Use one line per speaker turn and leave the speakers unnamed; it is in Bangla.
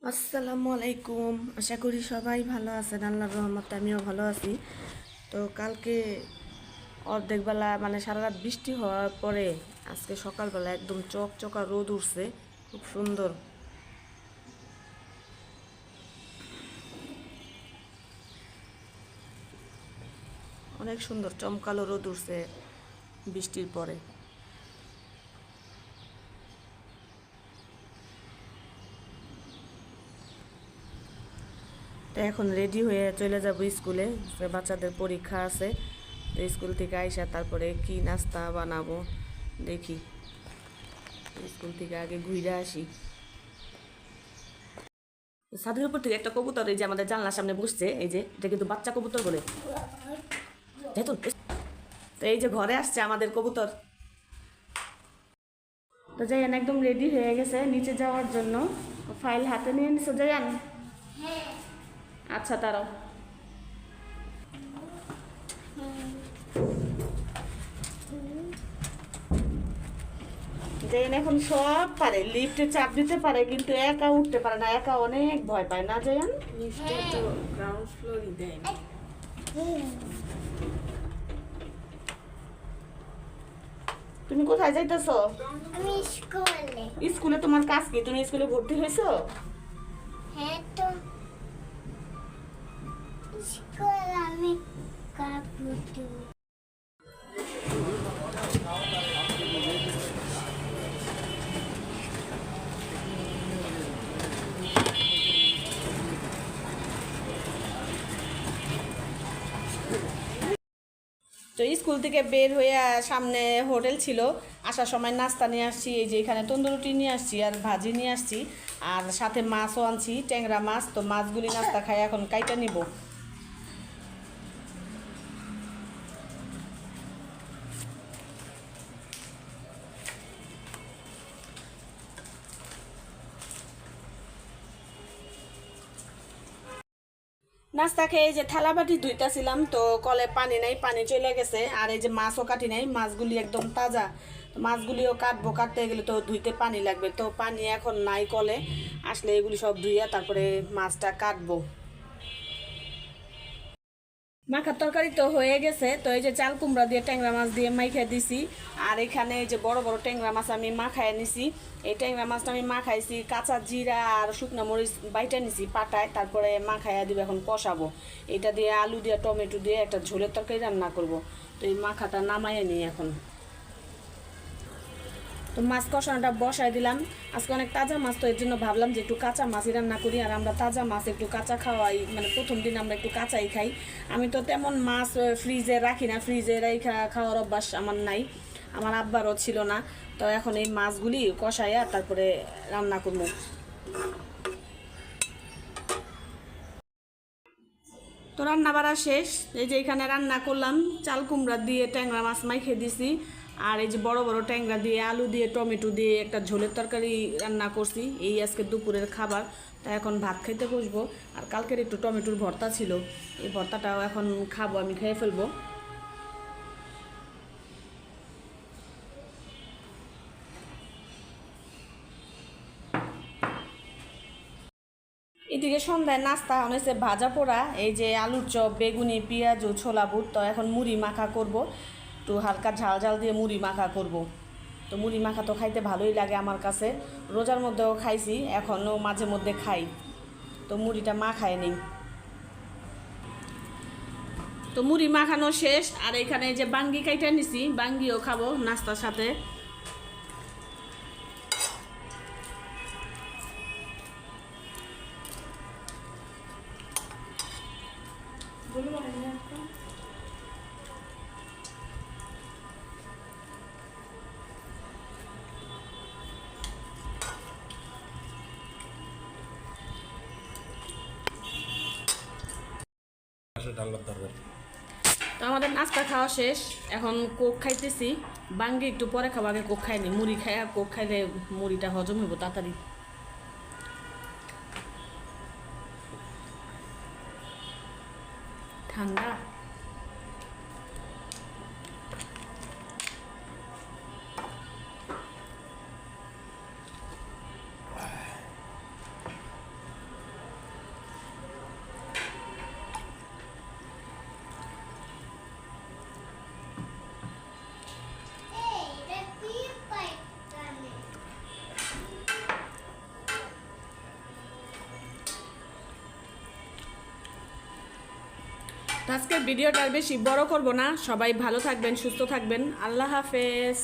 আসসালামু আলাইকুম। আশা করি সবাই ভালো আছেন। আল্লাহর রহমতে আমিও ভালো আছি। তো কালকে অর্ধেকবেলা মানে সারা রাত বৃষ্টি হওয়ার পরে আজকে সকালবেলা একদম চকচকা রোদ উঠছে, খুব সুন্দর। অনেক সুন্দর চমকালো রোদ উঠছে বৃষ্টির পরে। তো এখন রেডি হয়ে চলে যাব স্কুলে, বাচ্চাদের পরীক্ষা আছে। তো স্কুল থেকে আইসা তারপরে কি নাস্তা বানাবো দেখি। স্কুল থেকে আগে ঘুরে আসি। ছাদের উপর থেকে একটা কবুতর এই যে আমাদের জানলার সামনে বসছে, এই যে এটা কিন্তু বাচ্চা কবুতর বলে। তো এই যে ঘরে আসছে আমাদের কবুতর। তো জায়ান একদম রেডি হয়ে গেছে নিচে যাওয়ার জন্য। ফাইল হাতে নিয়ে নিছো জায়ান? আচ্ছা তারাও। জায়ান এখন সব পারে, লিফটে চাপ দিতে পারে কিন্তু একা উঠতে পারে না, একা অনেক ভয় পায় না জায়ান?
লিফটে তো গ্রাউন্ড ফ্লোরই দেয় না।
তুমি কোথায় যাইতেছো?
আমি স্কুলে।
স্কুলে তোমার কাজ কি? তুমি স্কুলে ভর্তি হয়েছো?
হ্যাঁ তো স্কুল আমি কাপুটু।
তো স্কুল থেকে বের হয়ে সামনে হোটেল ছিল, আসার সময় নাস্তা নিয়ে আসছি। এই যে এখানে তন্দুর রুটি নিয়ে আসছি আর ভাজি নিয়ে আসছি, আর সাথে মাছও আনছি, ট্যাংরা মাছ। তো মাছগুলি নাস্তা খাই, এখন কাইটা নিব। নাস্তা খেয়ে যে থালা বাটি ধুইতেছিলাম, তো কলে পানি নাই, পানি চলে গেছে। আর এই যে মাছও কাটি নাই, মাছগুলি একদম তাজা। মাছগুলিও কাটবো, কাটতে গেলে তো ধুইতে পানি লাগবে, তো পানি এখন নাই কলে। আসলে এগুলি সব ধুইয়া তারপরে মাছটা কাটবো। মাখার তরকারি তো হয়ে গেছে। তো এই যে চাল কুমড়া দিয়ে ট্যাংরা মাছ দিয়ে মাইখা দিছি। আর এখানে এই যে বড় বড় ট্যাংরা মাছ আমি মাখায় নিছি। এই ট্যাংরা মাছটা আমি মাখাইছি কাঁচা জিরা আর শুকনো মরিচ বাইটা নিছি পাটায়, তারপরে মাখাইয়া দিব। এখন কষাবো এটা দিয়ে, আলু দিয়ে টমেটো দিয়ে একটা ঝোলের তরকারি রান্না করব। তো এই মাখাটা নামাইয়া নিই এখন। তো মাছ কষানোটা বসাই দিলাম। আজকে অনেক তাজা মাছ, তো এর জন্য ভাবলাম যে একটু কাঁচা মাছই রান্না করি। আর আমরা তাজা মাছ একটু কাঁচা খাওয়াই, মানে প্রথম দিন আমরা একটু কাঁচাই খাই। আমি তো তেমন মাছ ফ্রিজে রাখি না, ফ্রিজে রেখা খাওয়ার অভ্যাস আমার নাই, আমার আব্বারও ছিল না। তো এখন এই মাছগুলি কষাইয়া তারপরে রান্না করবো। তো রান্না বাড়া শেষ। এই যে এখানে রান্না করলাম, চাল কুমড়া দিয়ে ট্যাংরা মাছ মাইখে দিছি। আর এই যে বড় বড় ট্যাংরা দিয়ে আলু দিয়ে টমেটো দিয়ে একটা ঝোলের তরকারি রান্না করছি। এই আজকে দুপুরের খাবার। তা এখন ভাত খাইতে বসবো। আর কালকের একটু টমেটোর ভর্তা ছিল, এই ভর্তাটাও এখন খাবো, আমি খেয়ে ফেলবো। এদিকে সন্ধ্যায় নাস্তা হয়েছে ভাজা পোড়া, এই যে আলুর চপ, বেগুনি, পেঁয়াজ ও ছোলা বুট। তো এখন মুড়ি মাখা করব, একটু হালকা ঝাল ঝাল দিয়ে মুড়ি মাখা করব। তো মুড়ি মাখা তো খাইতে ভালোই লাগে আমার কাছে, রোজার মধ্যেও খাইছি, এখনও মাঝে মধ্যে খাই। তো মুড়িটা মাখায় নেই। তো মুড়ি মাখানো শেষ। আর এখানে যে বাঙ্গি কাইটা নিছি, বাঙ্গিও খাবো নাস্তার সাথে। তো আমাদের নাস্তা খাওয়া শেষ, এখন কোক খাইতেছি। বাঙ্গি একটু পরে খাবো, আগে কোক খাইনি। মুড়ি খাই, আর কোক খাইলে মুড়িটা হজম হইব তাড়াতাড়ি। ঠান্ডা। তো আজকের ভিডিওটা আর বেশি বড় করব না, সবাই ভালো থাকবেন, সুস্থ থাকবেন, আল্লাহ হাফেজ।